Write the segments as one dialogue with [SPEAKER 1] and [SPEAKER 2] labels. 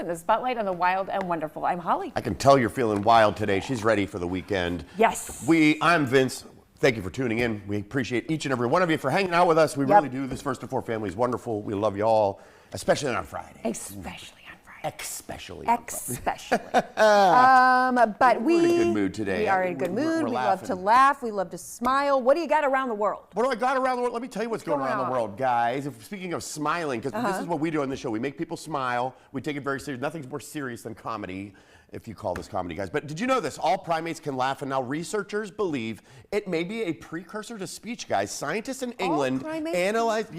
[SPEAKER 1] The spotlight on the wild and wonderful. I'm Holly.
[SPEAKER 2] I can tell you're feeling wild today. She's ready for the weekend.
[SPEAKER 1] Yes.
[SPEAKER 2] I'm Vince. Thank you for tuning in. We appreciate each and every one of you for hanging out with us. We really do. This First to Four family is wonderful. We love you all, especially on Friday.
[SPEAKER 1] Especially on Friday.
[SPEAKER 2] Especially.
[SPEAKER 1] But
[SPEAKER 2] we're in a good mood today.
[SPEAKER 1] We are in a good mood. We love to
[SPEAKER 2] laughing.
[SPEAKER 1] laugh. We love to smile. What do you got around the world?
[SPEAKER 2] What do I got around the world? Let me tell you what's going around the
[SPEAKER 1] on?
[SPEAKER 2] world, guys. Speaking of smiling, because this is what we do on the show. We make people smile. We take it very serious. Nothing's more serious than comedy, if you call this comedy, guys. But did you know this? All primates can laugh, and now researchers believe it may be a precursor to speech, guys. Scientists in England analyzed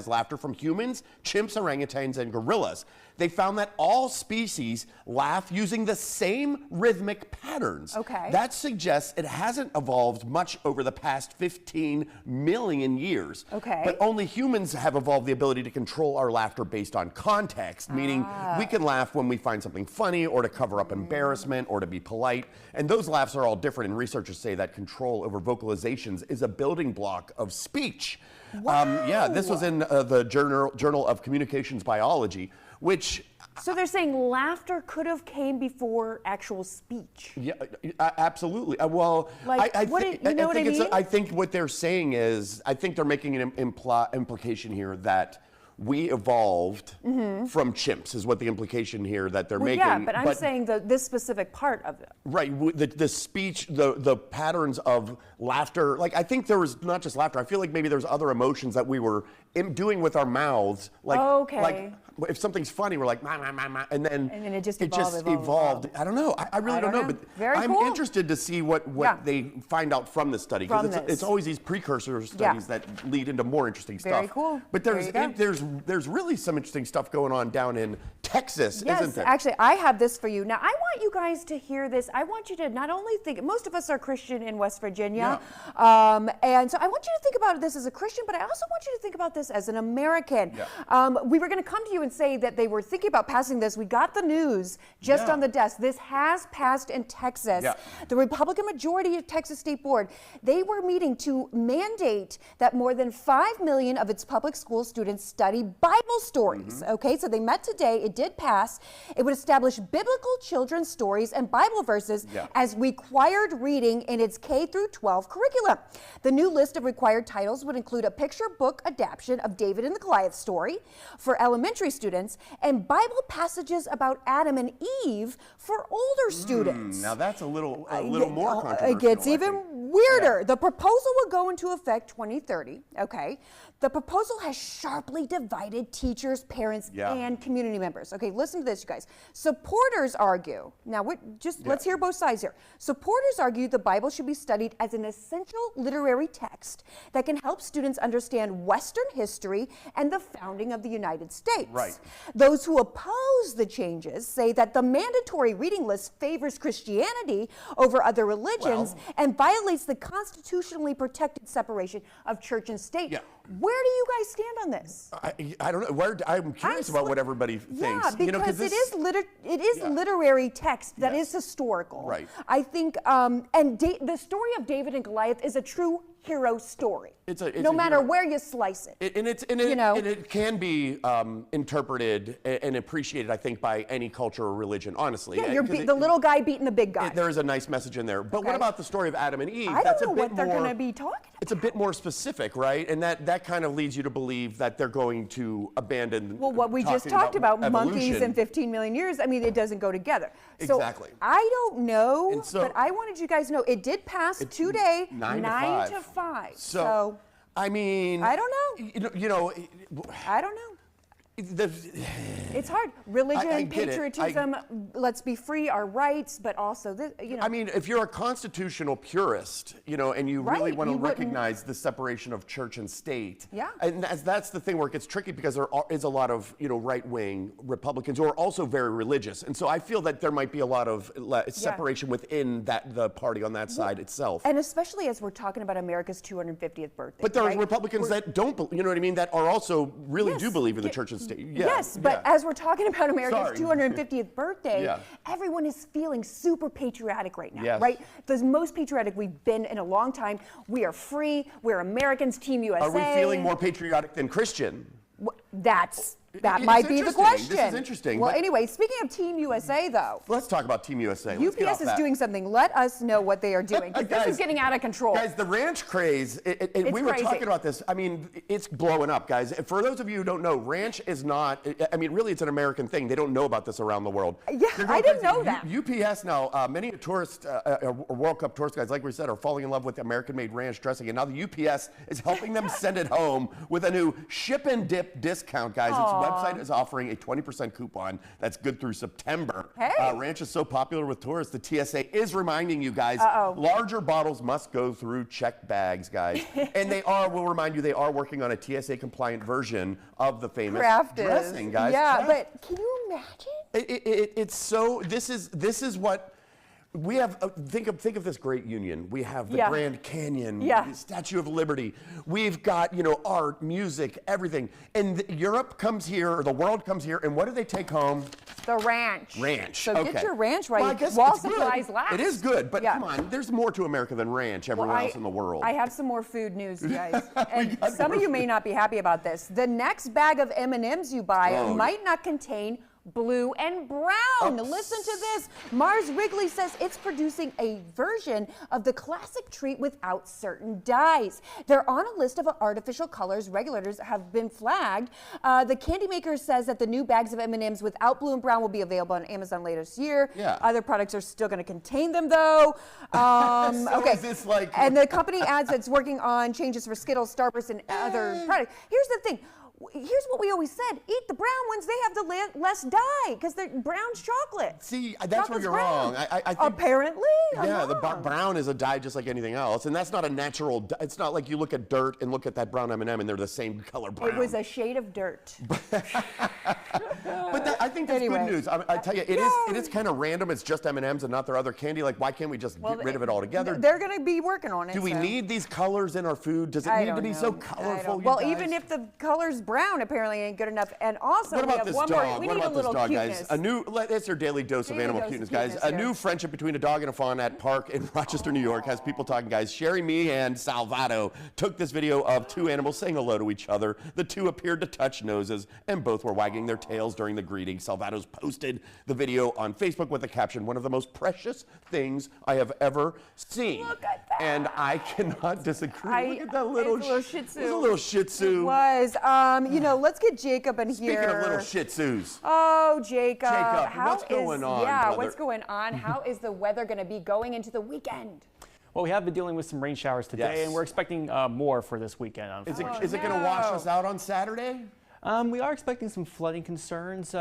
[SPEAKER 2] laughter from humans, chimps, orangutans, and gorillas. They found that all species laugh using the same rhythmic patterns.
[SPEAKER 1] Okay.
[SPEAKER 2] That suggests it hasn't evolved much over the past 15 million years.
[SPEAKER 1] Okay.
[SPEAKER 2] But only humans have evolved the ability to control our laughter based on context, meaning we can laugh when we find something funny or to cover up embarrassment or to be polite. And those laughs are all different, and researchers say that control over vocalizations is a building block of speech.
[SPEAKER 1] Wow.
[SPEAKER 2] This was in the Journal of Communications Biology, which...
[SPEAKER 1] So they're saying laughter could have came before actual speech.
[SPEAKER 2] Yeah, absolutely. Well,
[SPEAKER 1] Like,
[SPEAKER 2] I
[SPEAKER 1] what
[SPEAKER 2] think,
[SPEAKER 1] you know what I mean?
[SPEAKER 2] I think what they're saying is, I think they're making an implication here that we evolved from chimps, is what the implication here that they're making.
[SPEAKER 1] Yeah, but I'm saying this specific part of it.
[SPEAKER 2] Right, the speech, the patterns of laughter, like I think there was not just laughter, I feel like maybe there's other emotions that we were doing with our mouths. Like, like if something's funny, we're like, ma, ma, ma, ma, and then
[SPEAKER 1] it just
[SPEAKER 2] evolved. I don't know, I really don't know, but I'm interested to see what they find out from this study, because it's always these precursor studies that lead into more interesting stuff.
[SPEAKER 1] Very cool.
[SPEAKER 2] But there's really some interesting stuff going on down in Texas, isn't there?
[SPEAKER 1] Yes, actually, I have this for you. Now, I want you guys to hear this. I want you to not only think, most of us are Christian in West Virginia, and so I want you to think about this as a Christian, but I also want you to think about this as an American. We were going to come to you and say that they were thinking about passing this. We got the news just on the desk. This has passed in Texas. The Republican majority of Texas State Board, they were meeting to mandate that more than 5 million of its public school students study Bible stories. Okay, so they met today. It did pass. It would establish biblical children's stories and Bible verses as required reading in its K through 12 curriculum. The new list of required titles would include a picture book adaptation of David and the Goliath story for elementary students and Bible passages about Adam and Eve for older students.
[SPEAKER 2] Now that's a little more controversial.
[SPEAKER 1] It gets even weirder. The proposal will go into effect 2030. Okay. The proposal has sharply divided teachers, parents, and community members. Okay, listen to this, you guys. Supporters argue, now let's hear both sides here. Supporters argue the Bible should be studied as an essential literary text that can help students understand Western history and the founding of the United States.
[SPEAKER 2] Right.
[SPEAKER 1] Those who oppose the changes say that the mandatory reading list favors Christianity over other religions and violates the constitutionally protected separation of church and state. Where do you guys stand on this?
[SPEAKER 2] I don't know. I'm curious about what everybody thinks.
[SPEAKER 1] Yeah, because it is literary text that is historical.
[SPEAKER 2] Right.
[SPEAKER 1] I think, and the story of David and Goliath is a true hero story.
[SPEAKER 2] It's
[SPEAKER 1] no matter where you slice it.
[SPEAKER 2] And it can be interpreted and appreciated, I think, by any culture or religion, honestly.
[SPEAKER 1] Yeah, the little guy beating the big guy.
[SPEAKER 2] There is a nice message in there. But what about the story of Adam and Eve?
[SPEAKER 1] I don't know what they're going to be talking about.
[SPEAKER 2] It's a bit more specific, right? And that kind of leads you to believe that they're going to abandon.
[SPEAKER 1] Well, what we just talked about, monkeys in 15 million years, I mean, it doesn't go together.
[SPEAKER 2] Exactly.
[SPEAKER 1] So I don't know, but I wanted you guys to know it did pass today, 9 to 5.
[SPEAKER 2] So I mean,
[SPEAKER 1] I don't know. I don't know. It's hard. Religion, patriotism, let's be free, our rights, but also this,
[SPEAKER 2] I mean, if you're a constitutional purist, and you really want to recognize the separation of church and state. And that's the thing where it gets tricky, because there is a lot of, right-wing Republicans who are also very religious. And so I feel that there might be a lot of separation within the party on that side itself.
[SPEAKER 1] And especially as we're talking about America's 250th birthday.
[SPEAKER 2] But there are Republicans that don't, that are also really do believe in the church and state.
[SPEAKER 1] Yes, but as we're talking about America's 250th birthday, everyone is feeling super patriotic right now, right? The most patriotic we've been in a long time. We are free. We're Americans, Team USA.
[SPEAKER 2] Are we feeling more patriotic than Christian?
[SPEAKER 1] That's That might be the question.
[SPEAKER 2] This is interesting.
[SPEAKER 1] Well, anyway, speaking of Team USA, though.
[SPEAKER 2] Let's talk about Team USA.
[SPEAKER 1] UPS is doing something. Let us know what they are doing. This is getting out of control.
[SPEAKER 2] Guys, the ranch craze, we were talking about this. I mean, it's blowing up, guys. For those of you who don't know, ranch is not, I mean, really, it's an American thing. They don't know about this around the world.
[SPEAKER 1] Yeah, I didn't know that.
[SPEAKER 2] UPS now, many tourist, World Cup tourist guys, like we said, are falling in love with American-made ranch dressing. And now the UPS is helping them send it home with a new ship and dip discount, guys. Its website is offering a 20% coupon that's good through September.
[SPEAKER 1] Hey.
[SPEAKER 2] Ranch is so popular with tourists, the TSA is reminding you guys, larger bottles must go through checked bags, guys. And we'll remind you, they are working on a TSA compliant version of the famous dressing, guys.
[SPEAKER 1] Yeah, but can you imagine?
[SPEAKER 2] It's so, this is what, we have, think of this great union. We have the Grand Canyon, the Statue of Liberty. We've got, art, music, everything. And Europe comes here, or the world comes here, and what do they take home?
[SPEAKER 1] The ranch.
[SPEAKER 2] Ranch.
[SPEAKER 1] So get your ranch right
[SPEAKER 2] Well,
[SPEAKER 1] while supplies last.
[SPEAKER 2] It is good, but come on, there's more to America than ranch everywhere else in the world.
[SPEAKER 1] I have some more food news, you guys. And some of you may not be happy about this. The next bag of M&Ms you buy might not contain blue and brown. Listen to this. Mars Wrigley says it's producing a version of the classic treat without certain dyes. They're on a list of artificial colors regulators have been flagged. The candy maker says that the new bags of M&Ms without blue and brown will be available on Amazon later this year. Other products are still going to contain them, though.
[SPEAKER 2] So is this like...
[SPEAKER 1] And the company adds it's working on changes for Skittles, Starburst, and other products. Here's the thing. Here's what we always said: eat the brown ones. They have the less dye because they're brown's chocolate.
[SPEAKER 2] See, that's where you're wrong. I think,
[SPEAKER 1] apparently,
[SPEAKER 2] the brown is a dye just like anything else, and that's not a natural dye. It's not like you look at dirt and look at that brown M&M and they're the same color brown.
[SPEAKER 1] It was a shade of dirt.
[SPEAKER 2] But I think that's good news. I tell you, it is kind of random. It's just M&Ms and not their other candy. Like, why can't we just get rid of it altogether?
[SPEAKER 1] They're going to be working on it.
[SPEAKER 2] Do we need these colors in our food? Does it need to be so colorful?
[SPEAKER 1] Well, even if the color's brown, apparently ain't good enough. And also,
[SPEAKER 2] what about this dog?
[SPEAKER 1] We need a little cuteness.
[SPEAKER 2] Guys? It's your daily dose of animal cuteness, guys. A new friendship between a dog and a fawn at park in Rochester, New York has people talking, guys. Sherry Meehan Salvato took this video of two animals saying hello to each other. The two appeared to touch noses, and both were wagging their tails during the greeting. Salvato's posted the video on Facebook with the caption, "One of the most precious things I have ever seen."
[SPEAKER 1] Look at that.
[SPEAKER 2] And I cannot disagree. Look at that little
[SPEAKER 1] Shih Tzu.
[SPEAKER 2] It was a little Shih Tzu.
[SPEAKER 1] It was. Let's get Jacob in here.
[SPEAKER 2] Speaking of little Shih Tzus.
[SPEAKER 1] Oh, Jacob.
[SPEAKER 2] What's going on, brother?
[SPEAKER 1] What's going on? How is the weather going to be going into the weekend?
[SPEAKER 3] Well, we have been dealing with some rain showers today, and we're expecting more for this weekend.
[SPEAKER 2] Is it going to wash us out on Saturday?
[SPEAKER 3] We are expecting some flooding concerns.